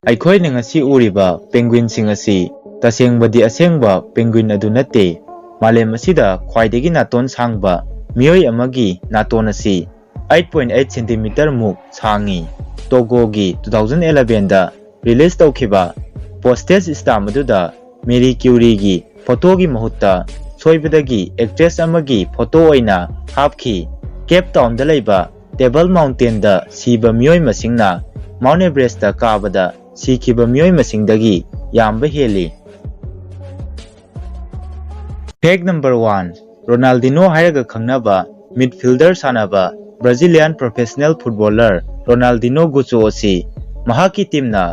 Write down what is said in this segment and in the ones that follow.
ꯑꯩꯈꯣꯏꯅ ꯉꯁꯤ ꯎꯔꯤꯕ ꯄꯦꯡꯒ꯭ꯋꯤꯟꯁꯤꯡ ꯑꯁꯤ ꯇꯁꯦꯡꯕꯗꯤ ꯑꯁꯦꯡꯕ ꯄꯦꯡꯒ꯭ꯋꯤꯟ ꯑꯗꯨ ꯅꯠꯇꯦ꯫ ꯃꯥꯂꯦꯝ ꯑꯁꯤꯗ ꯈ꯭ꯋꯥꯏꯗꯒꯤ ꯅꯥꯇꯣꯟ ꯁꯥꯡꯕ ꯃꯤꯑꯣꯏ ꯑꯃꯒꯤ ꯅꯥꯇꯣꯟ ꯑꯁꯤ 8.8 ꯁꯦꯟꯇꯤꯃꯤꯇꯔꯃꯨꯛ ꯁꯥꯡꯏ꯫ ꯇꯣꯒꯣꯒꯤ 2011ꯗ ꯔꯤꯂꯤꯖ ꯇꯧꯈꯤꯕ ꯄꯣꯁꯇꯦꯖ ꯁ꯭ꯇꯥꯝꯞ ꯑꯗꯨꯗ ꯃꯦꯔꯤ ꯀ꯭ꯌꯨꯔꯤꯒꯤ ꯐꯣꯇꯣꯒꯤ ꯃꯍꯨꯠꯇ ꯁꯣꯏꯕꯗꯒꯤ ꯑꯦꯛꯇ꯭ꯔꯦꯁ ꯑꯃꯒꯤ ꯐꯣꯇꯣ ꯑꯣꯏꯅ ꯍꯥꯞꯈꯤ꯫ ꯀꯦꯞ ꯇꯥꯎꯟꯗ ꯂꯩꯕ ꯇꯦꯕꯜ ꯃꯥꯎꯟꯇꯦꯟꯗ ꯁꯤꯕ ꯃꯤꯑꯣꯏ ꯃꯁꯤꯡꯅ ꯃꯥꯎꯟꯠ ꯑꯦꯚꯔꯦꯁꯇ ꯀꯥꯕꯗ ꯁꯤꯈꯤꯕ ꯃꯤꯑꯣꯏ ꯃꯁꯤꯡꯗꯒꯤ ꯌꯥꯝꯕ ꯍꯦꯜꯂꯤ꯫ ꯐꯦꯛ ꯅꯝꯕꯔ 1 ꯔꯣꯅꯥꯜꯗꯤꯅꯣ ꯍꯥꯏꯔꯒ ꯈꯪꯅꯕ ꯃꯤꯗꯐꯤꯜꯗꯔ ꯁꯥꯟꯅꯕ ꯕ꯭ꯔꯥꯖꯤꯂꯤꯌꯥꯟ ꯄ꯭ꯔꯣꯐꯦꯁꯅꯦꯜ ꯐꯨꯠꯕꯣꯂꯔ ꯔꯣꯅꯥꯜꯗꯤꯅꯣ ꯒꯨꯆꯣ ꯑꯁꯤ ꯃꯍꯥꯛꯀꯤ ꯇꯤꯝꯅ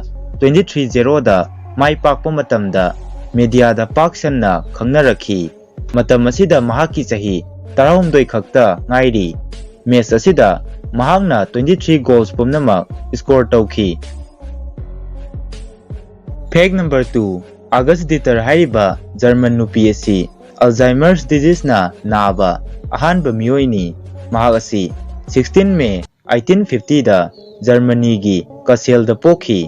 23-0ꯗ ꯃꯥꯏ ꯄꯥꯛꯄ ꯃꯇꯝꯗ ꯃꯤꯗꯤꯌꯥꯗ ꯄꯥꯛ ꯁꯟꯅ ꯈꯪꯅꯔꯛꯈꯤ꯫ ꯃꯇꯝ ꯑꯁꯤꯗ ꯃꯍꯥꯛꯀꯤ ꯆꯍꯤ 18 ꯈꯛꯇ ꯉꯥꯏꯔꯤ꯫ ꯃꯦꯆ ꯑꯁꯤꯗ ꯃꯍꯥꯛꯅ 23 ꯒꯣꯜꯁ ꯄꯨꯝꯅꯃꯛ ꯁ꯭ꯀꯣꯔ ꯇꯧꯈꯤ꯫ ꯐꯦꯛ ꯅꯝꯕꯔ 2 ꯑꯒꯁ ꯗꯤꯇꯔ ꯍꯥꯏꯔꯤꯕ ꯖꯔꯃꯟ ꯅꯨꯄꯤ ꯑꯁꯤ ꯑꯜꯖꯥꯏꯃꯔꯁ ꯗꯤꯖꯤꯖꯅ ꯅꯥꯕ ꯑꯍꯥꯟꯕ ꯃꯤꯑꯣꯏꯅꯤ꯫ ꯃꯍꯥꯛ ꯑꯁꯤ 16 ꯃꯦ 1850ꯗ ꯖꯔꯃꯅꯤꯒꯤ ꯀꯁꯦꯜꯗ ꯄꯣꯛꯈꯤ꯫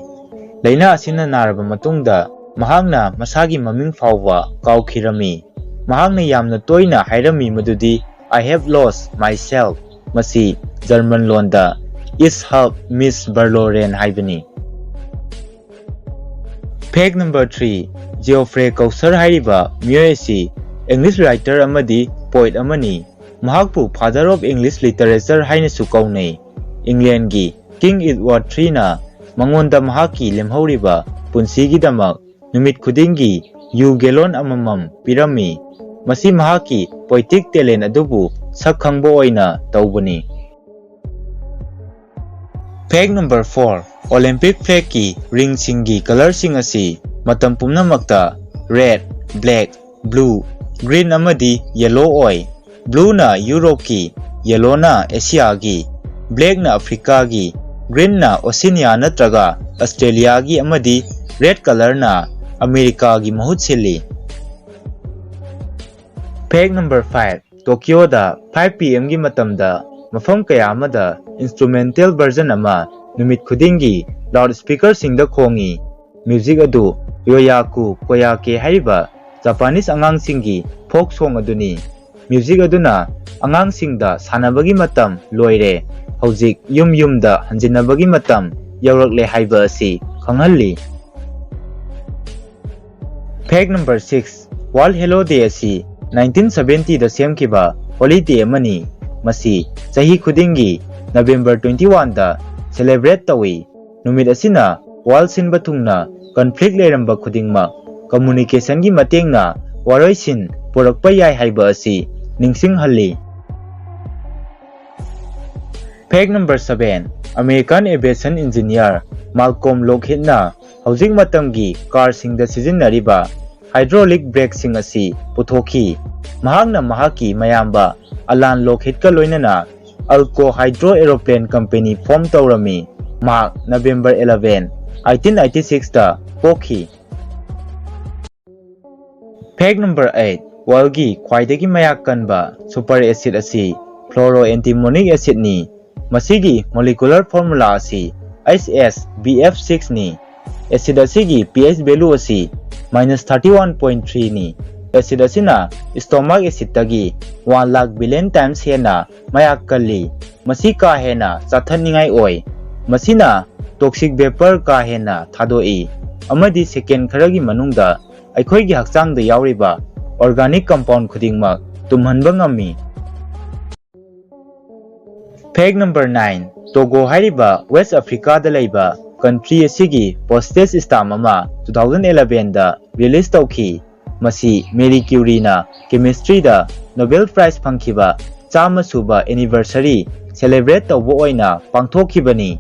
ꯂꯩꯅꯥ ꯑꯁꯤꯅ ꯅꯥꯔꯕ ꯃꯇꯨꯡꯗ ꯃꯍꯥꯛꯅ ꯃꯁꯥꯒꯤ ꯃꯃꯤꯡ ꯐꯥꯎꯕ ꯀꯥꯎꯈꯤꯔꯝꯃꯤ꯫ ꯃꯍꯥꯛꯅ ꯌꯥꯝꯅ ꯇꯣꯏꯅ ꯍꯥꯏꯔꯝꯃꯤ ꯃꯗꯨꯗꯤ "I have lost myself", ꯃꯁꯤ ꯖꯔꯃꯟ ꯂꯣꯟꯗ "Ich habe mich verloren" ꯍꯥꯏꯕꯅꯤ꯫ ꯐꯦꯛ ꯅꯝꯕꯔ 3 ꯖꯤꯑꯣꯐ꯭ꯔꯦ ꯀꯧꯁꯔ ꯍꯥꯏꯔꯤꯕ ꯃꯤꯑꯣꯏ ꯑꯁꯤ ꯏꯪꯂꯤꯁ ꯔꯥꯏꯇꯔ ꯑꯃꯗꯤ ꯄꯣꯏꯠ ꯑꯃꯅꯤ꯫ ꯃꯍꯥꯛꯄꯨ ꯐꯥꯗꯔ ꯑꯣꯐ ꯏꯪꯂꯤꯁ ꯂꯤꯇꯔꯦꯆꯔ ꯍꯥꯏꯅꯁꯨ ꯀꯧꯅꯩ꯫ ꯏꯪꯂꯦꯟꯒꯤ ꯀꯤꯡ ꯑꯦꯗꯋꯥꯔꯗ IIIꯅ ꯃꯉꯣꯟꯗ ꯃꯍꯥꯛꯀꯤ ꯂꯦꯝꯍꯧꯔꯤꯕ ꯄꯨꯟꯁꯤꯒꯤꯗꯃꯛ ꯅꯨꯃꯤꯠ ꯈꯨꯗꯤꯡꯒꯤ ꯌꯨ ꯒꯦꯂꯣꯟ ꯑꯃꯃꯝ ꯄꯤꯔꯝꯃꯤ꯫ ꯃꯁꯤ ꯃꯍꯥꯛꯀꯤ ꯄꯣꯏꯇꯤꯛ ꯇꯦꯂꯦꯟ ꯑꯗꯨꯕꯨ ꯁꯛ ꯈꯪꯕ ꯑꯣꯏꯅ ꯇꯧꯕꯅꯤ꯫ ꯐꯦꯛ ꯅꯝꯕꯔ 4 ꯑꯣꯂꯦꯝꯄꯤꯛ ꯐ꯭ꯂꯦꯒꯀꯤ ꯔꯤꯡꯁꯤꯡꯒꯤ ꯀꯂꯔꯁꯤꯡ ꯑꯁꯤ ꯃꯇꯝ ꯄꯨꯝꯅꯃꯛꯇ ꯔꯦꯗ, ꯕ꯭ꯂꯦꯛ, ꯕ꯭ꯂꯨ, ꯒ꯭ꯔꯤꯟ ꯑꯃꯗꯤ ꯌꯦꯜꯂꯣ ꯑꯣꯏ꯫ ꯕ꯭ꯂꯨꯅ ꯌꯨꯔꯣꯞꯀꯤ, ꯌꯦꯜꯂꯣꯅ ꯑꯦꯁꯤꯌꯥꯒꯤ, ꯕ꯭ꯂꯦꯛꯅ ꯑꯐ꯭ꯔꯤꯀꯥꯒꯤ, ꯒ꯭ꯔꯤꯟꯅ ꯑꯣꯁꯤꯅꯤꯌꯥ ꯅꯠꯇ꯭ꯔꯒ ꯑꯁꯇ꯭ꯔꯦꯂꯤꯌꯥꯒꯤ ꯑꯃꯗꯤ ꯔꯦꯗ ꯀꯂꯔꯅ ꯑꯃꯦꯔꯤꯀꯥꯒꯤ ꯃꯍꯨꯠ ꯁꯤꯜꯂꯤ꯫ ꯐꯦꯛ ꯅꯝꯕꯔ 5 ꯇꯣꯀꯤꯌꯣꯗ 5 PM ꯒꯤ ꯃꯇꯝꯗ ꯃꯐꯝ ꯀꯌꯥ ꯑꯃꯗ ꯏꯟꯁꯇ꯭ꯔꯨꯃꯦꯟꯇꯦꯜ ꯚꯔꯖꯟ ꯑꯃ ꯅꯨꯃꯤꯠ ꯈꯨꯗꯤꯡꯒꯤ ꯂꯥꯎꯗ ꯁ꯭ꯄꯤꯀꯔꯁꯤꯡꯗ ꯈꯣꯡꯏ꯫ ꯃ꯭ꯌꯨꯖꯤꯛ ꯑꯗꯨ ꯌꯣꯌꯥꯀꯨ ꯀꯣꯌꯥꯀꯦ ꯍꯥꯏꯔꯤꯕ ꯖꯄꯥꯅꯤꯁ ꯑꯉꯥꯡꯁꯤꯡꯒꯤ ꯐꯣꯛ ꯁꯣꯡ ꯑꯗꯨꯅꯤ꯫ ꯃ꯭ꯌꯨꯖꯤꯛ ꯑꯗꯨꯅ ꯑꯉꯥꯡꯁꯤꯡꯗ ꯁꯥꯟꯅꯕꯒꯤ ꯃꯇꯝ ꯂꯣꯏꯔꯦ, ꯍꯧꯖꯤꯛ ꯌꯨꯝꯗ ꯍꯟꯖꯤꯟꯅꯕꯒꯤ ꯃꯇꯝ ꯌꯧꯔꯛꯂꯦ ꯍꯥꯏꯕ ꯑꯁꯤ ꯈꯪꯍꯜꯂꯤ꯫ ꯐꯦꯛ ꯅꯝꯕꯔ 6 ꯋꯥꯔꯜꯗ ꯍꯦꯂꯣ ꯗꯦ ꯑꯁꯤ 1970ꯗ ꯁꯦꯝꯈꯤꯕ ꯍꯣꯂꯤꯗꯦ ꯑꯃꯅꯤ꯫ ꯃꯁꯤ ꯆꯍꯤ ꯈꯨꯗꯤꯡꯒꯤ ꯅꯕꯦꯝꯕꯔ 21ꯗ ꯁꯦꯂꯦꯕ꯭ꯔꯦꯠ ꯇꯧꯏ꯫ ꯅꯨꯃꯤꯠ ꯑꯁꯤꯅ ꯋꯥꯔꯜꯗ ꯁꯤꯟꯕ ꯊꯨꯡꯅ ꯀꯟꯐ꯭ꯂꯤꯛ ꯂꯩꯔꯝꯕ ꯈꯨꯗꯤꯡꯃꯛ ꯀꯝꯃ꯭ꯌꯨꯅꯤꯀꯦꯁꯟꯒꯤ ꯃꯇꯦꯡꯅ ꯋꯥꯔꯣꯏꯁꯤꯟ ꯄꯨꯔꯛꯄ ꯌꯥꯏ ꯍꯥꯏꯕ ꯑꯁꯤ ꯅꯤꯡꯁꯤꯡꯍꯜꯂꯤ꯫ Phek number 7 American aviation engineer ꯃꯥꯜꯀꯣꯝ ꯂꯣꯛꯍꯤꯗꯅ ꯍꯧꯖꯤꯛ ꯃꯇꯝꯒꯤ ꯀꯥꯔꯁꯤꯡꯗ ꯁꯤꯖꯤꯟꯅꯔꯤꯕ ꯍꯥꯏꯗ꯭ꯔꯣꯂꯤꯛ ꯕ꯭ꯔꯦꯛꯁꯤꯡ ꯑꯁꯤ ꯄꯨꯊꯣꯛꯈꯤ꯫ ꯃꯍꯥꯛꯅ ꯃꯍꯥꯛꯀꯤ ꯃꯌꯥꯝꯕ ꯑꯂꯥꯟ ꯂꯣꯛꯍꯤꯗꯀ ꯂꯣꯏꯅꯅ ꯑꯜꯀꯣ ꯍꯥꯏꯗ꯭ꯔꯣ ꯑꯦꯔꯣꯄ꯭ꯂꯦꯟ ꯀꯝꯄꯦꯅꯤ ꯐꯣꯔꯝ ꯇꯧꯔꯝꯃꯤ꯫ ꯃꯍꯥꯛ ꯅꯕꯦꯝꯕꯔ 11, 1896ꯗ ꯄꯣꯛꯈꯤ꯫ ꯐꯦꯛ ꯅꯝꯕꯔ 8 ꯋꯥꯔꯜꯗꯒꯤ ꯈ꯭ꯋꯥꯏꯗꯒꯤ ꯃꯌꯥꯛ ꯀꯟꯕ ꯁꯨꯄꯔ ꯑꯦꯁꯤꯗ ꯑꯁꯤ ꯐ꯭ꯂꯣꯔꯣꯑꯦꯟꯇꯤꯃꯣꯅꯤꯛ ꯑꯦꯁꯤꯗꯅꯤ꯫ ꯃꯁꯤꯒꯤ ꯃꯣꯂꯤꯀꯨꯂꯔ ꯐꯣꯔꯃꯨꯂꯥ ꯑꯁꯤ HSBF6 ꯅꯤ꯫ ꯑꯦꯁꯤꯗ ꯑꯁꯤꯒꯤ pH ꯚꯦꯂꯨ ꯑꯁꯤ -31.3 ꯅꯤ꯫ ꯑꯦꯁꯤꯗ ꯑꯁꯤꯅ ꯁ꯭ꯇꯣꯃꯥꯛ ꯑꯦꯁꯤꯗꯇꯒꯤ 1 ꯂꯥꯈ ꯕꯤꯂꯤꯌꯟ ꯇꯥꯏꯝꯁ ꯍꯦꯟꯅ ꯃꯌꯥꯛ ꯀꯜꯂꯤ꯫ ꯃꯁꯤ ꯀꯥ ꯍꯦꯟꯅ ꯆꯥꯊꯠꯅꯤꯡꯉꯥꯏ ꯑꯣꯏ꯫ ꯃꯁꯤꯅ ꯇꯣꯛꯁꯤꯛ ꯚꯦꯄꯔ ꯀꯥ ꯍꯦꯟꯅ ꯊꯥꯗꯣꯛꯏ ꯑꯃꯗꯤ ꯁꯦꯀꯦꯟ ꯈꯔꯒꯤ ꯃꯅꯨꯡꯗ ꯑꯩꯈꯣꯏꯒꯤ ꯍꯛꯆꯥꯡꯗ ꯌꯥꯎꯔꯤꯕ ꯑꯣꯔꯒꯥꯅꯤꯛ ꯀꯝꯄꯥꯎꯟ ꯈꯨꯗꯤꯡꯃꯛ ꯇꯨꯝꯍꯟꯕ ꯉꯝꯃꯤ꯫ ꯐꯦꯛ ꯅꯝꯕꯔ 9 ꯇꯣꯒꯣ ꯍꯥꯏꯔꯤꯕ ꯋꯦꯁ ꯑꯐ꯭ꯔꯤꯀꯥꯗ ꯂꯩꯕ ꯀꯟꯇ꯭ꯔꯤ ꯑꯁꯤꯒꯤ ꯄꯣꯁꯇꯦꯖ ꯁ꯭ꯇꯥꯝꯞ ꯑꯃ 2011ꯗ ꯔꯤꯂꯤꯖ ꯇꯧꯈꯤ꯫ ꯃꯁꯤ ꯃꯦꯔꯤ ꯀ꯭ꯌꯨꯔꯤꯅ ꯀꯦꯃꯤꯁꯇ꯭ꯔꯤꯗ ꯅꯣꯕꯦꯜ ꯄ꯭ꯔꯥꯏꯖ ꯐꯪꯈꯤꯕ 100 ꯁꯨꯕ ꯑꯦꯅꯤꯚꯔꯁꯔꯤ ꯁꯦꯂꯦꯕ꯭ꯔꯦꯠ ꯇꯧꯕ ꯑꯣꯏꯅ ꯄꯥꯡꯊꯣꯛꯈꯤꯕꯅꯤ꯫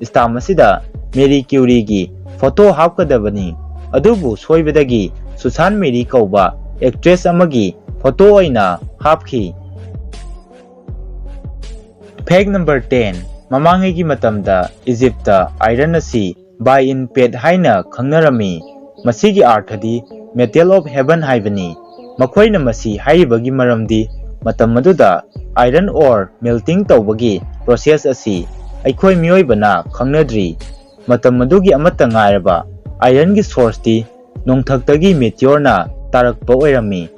ꯁ꯭ꯇꯥꯝꯞ ꯑꯁꯤꯗ ꯃꯦꯔꯤ ꯀ꯭ꯌꯨꯔꯤꯒꯤ ꯐꯣꯇꯣ ꯍꯥꯞꯀꯗꯕꯅꯤ, ꯑꯗꯨꯕꯨ ꯁꯣꯏꯕꯗꯒꯤ ꯁꯨꯁꯥꯟ ꯃꯦꯔꯤ ꯀꯧꯕ ꯑꯦꯛꯇ꯭ꯔꯦꯁ ꯑꯃꯒꯤ ꯐꯣꯇꯣ ꯑꯣꯏꯅ ꯍꯥꯞꯈꯤ꯫ ꯐꯦꯛ ꯅꯝꯕꯔ 10 ꯃꯃꯥꯡꯉꯩꯒꯤ ꯃꯇꯝꯗ ꯏꯖꯤꯞꯇ ꯑꯥꯏꯔꯟ ꯑꯁꯤ ꯕꯥꯏ ꯏꯟ ꯄꯦꯠ ꯍꯥꯏꯅ ꯈꯪꯅꯔꯝꯃꯤ꯫ ꯃꯁꯤꯒꯤ ꯑꯥꯔꯊꯗꯤ ꯃꯦꯇꯦꯜ ꯑꯣꯐ ꯍꯦꯚꯟ ꯍꯥꯏꯕꯅꯤ꯫ ꯃꯈꯣꯏꯅ ꯃꯁꯤ ꯍꯥꯏꯔꯤꯕꯒꯤ ꯃꯔꯝꯗꯤ ꯃꯇꯝ ꯑꯗꯨꯗ ꯑꯥꯏꯔꯟ ꯑꯣꯔ ꯃꯦꯜꯇꯤꯡ ꯇꯧꯕꯒꯤ ꯄ꯭ꯔꯣꯁꯦꯁ ꯑꯁꯤ ꯑꯩꯈꯣꯏ ꯃꯤꯑꯣꯏꯕꯅ ꯈꯪꯅꯗ꯭ꯔꯤ꯫ matam madugi amata ngairaba iron gi source di nongthaktagi meteor na tarakpa oirami.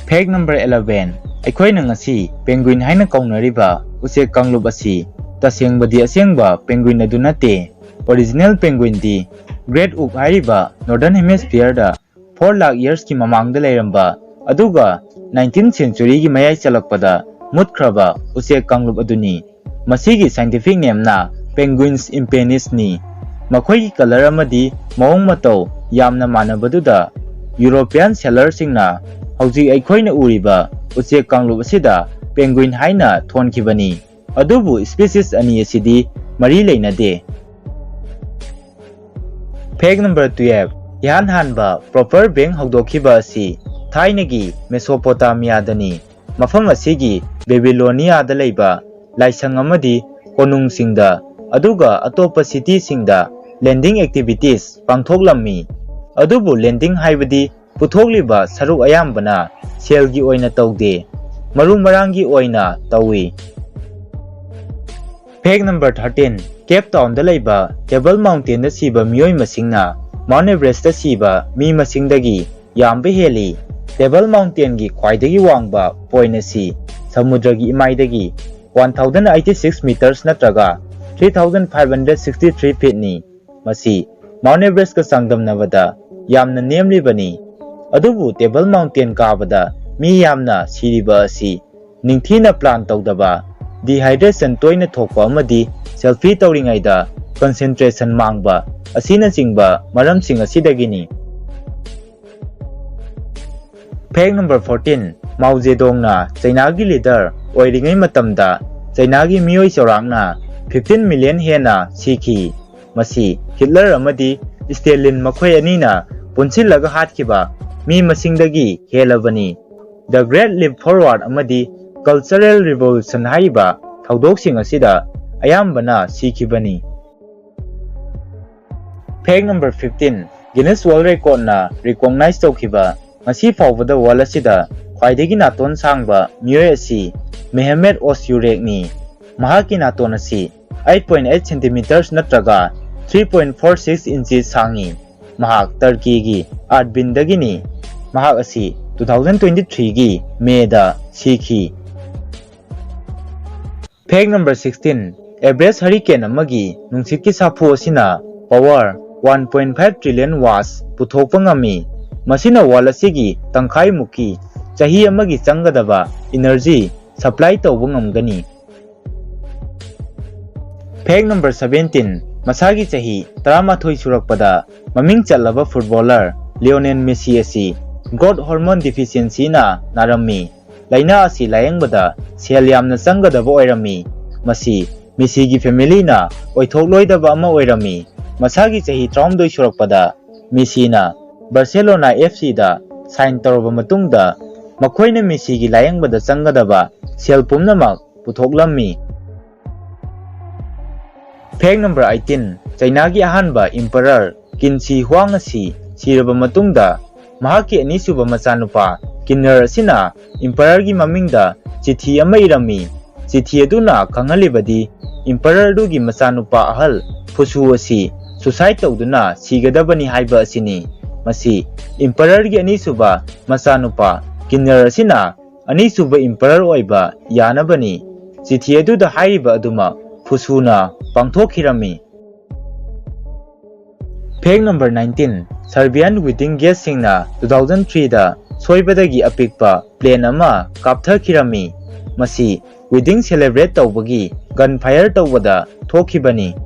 Fact number 11. Aikhoina ngasi penguin haina kaunariba usek kanglub asi tasengbadi asengba penguin adu nate. Original penguin di Great Oak hairiba Northern Hemisphere da 4 lakh years ki mamangda leiramba aduga 19th century gi mayai chalakpada mutkraba usek kanglub aduni. Masigi scientific name na Penguins impenis ni. Makhoi gi color amadi maong matau yamna manabaduda European sailor singna hauji aikhoina uriba usek kanglub asida penguin haina thonkhibani. Adubu species ani asidi mari leinade. Fact number 12. Ihan hanba proper bank hogdokhiba asi thainagi Mesopotamia dani. Mafam asigi Babylonia da leiba laisang amadi konung singda aduga atopa city singda lending activities pangthoklammi. Adubu lending haibadi puthokliba saruk ayambana selgi oina tawde marung marangi oina tawi. Fact number 13. Cape Town da leiba Table Mountain da siba miyoi masingna Mount Everest da siba mi masingdagi yambe heli. Table Mountain gi khwaidagi wangba point asi samudragi imaidagi 1086 meters natraga 3563 feet ni. Masi Mount Everest ka sangdamnabada yamna nemlibani. Adubu Table Mountain kabada mi yamna siriba asi ningthina plan tawdaba dehydration toina thokpa amadi selfie tawringaida concentration mangba asina chingba maramsing asidagini. Fact number 14. Mao Zedong na China gi leader oiringai matamda China gi miyoi chaurangna 15 million hena sikhi. Masi Hitler amadi Stalin makhoi anina punsilaga hatkiba mi masingdagi helabani. The Great Leap Forward amadi Cultural Revolution haiba thaudoksing asida ayambana sikhibani. Fact number 15. Guinness World Record na recognize tawkhiba masi fawbada wall asida khwaidagi naton sangba miyoi asi Mehmet Osyurek ni. Mahaki naton asi 8.8 cm natraga 3.46 inches sangi. Mahak Turkey gi Artvin dagini. Mahak asi 2023 gi May da sikhi. Fact number 16. Everest hurricane amagi nungsit ki sapu asina power 1.5 trillion watts puthokpa ngami. Masina wall asigi tangkhai muki chahi amagi changadaba energy supply tawba ngamgani. Fact number 17. Masagi chahi 13 surakpada maming chalaba footballer Lionel Messi asi growth hormone deficiency na narami. Laina asi layengbada sel yamna changadaba oirami. Masi Messi gi family na oithokloidaba ama oirami. Masagi chahi 32 surakpada Messi na Barcelona FC da sign tawraba matungda makhoina Messi gi layengbada changadaba sel pumnamak puthoklammi. Fact number 18. China gi ahanba emperor Qin Shi Huang asi siraba matungda mahaki anisuba machanupa Qinner asina emperor gi mamingda chithi ama irami. Chithi aduna khangalibadi emperor du gi machanupa ahal Fusu asi suicide tawduna sigadabani haiba asini. Masi emperor gi anisuba machanupa Qinner asina anisuba emperor oiba yanabani. Chithi aduda haiba aduma Fusuna pangthokhirami. Fact number 19. Serbian Wedding guest singna 2003 da soibadagi apikpa plane ama kapthakirami. Masi wedding celebrate tawbagi gunfire tawbada thokhibani.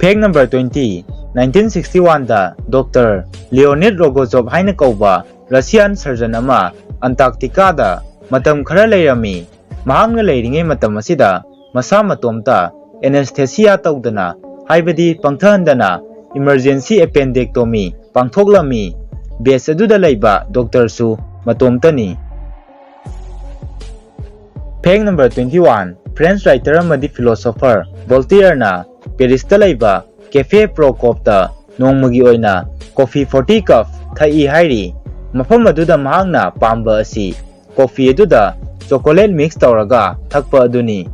Fact number 20. 1961 da Dr. Leonid Rogozov haina kauba Russian surgeon ama Antarctica da matam khara leirami. Mahangna leiringai matam asida masa matomta anesthesia tawdana haibadi pangthandana emergency appendectomy pangthoklami. Base aduda leiba doctor su matomtani. Fact number 21. French writer amadi philosopher Voltaire na Paris ta leiba Cafe Procopta nongmagi oina coffee 40 cup thai hairi. Mafam aduda mahangna pamba asi coffee aduda chocolate mix tawraga thakpa aduni.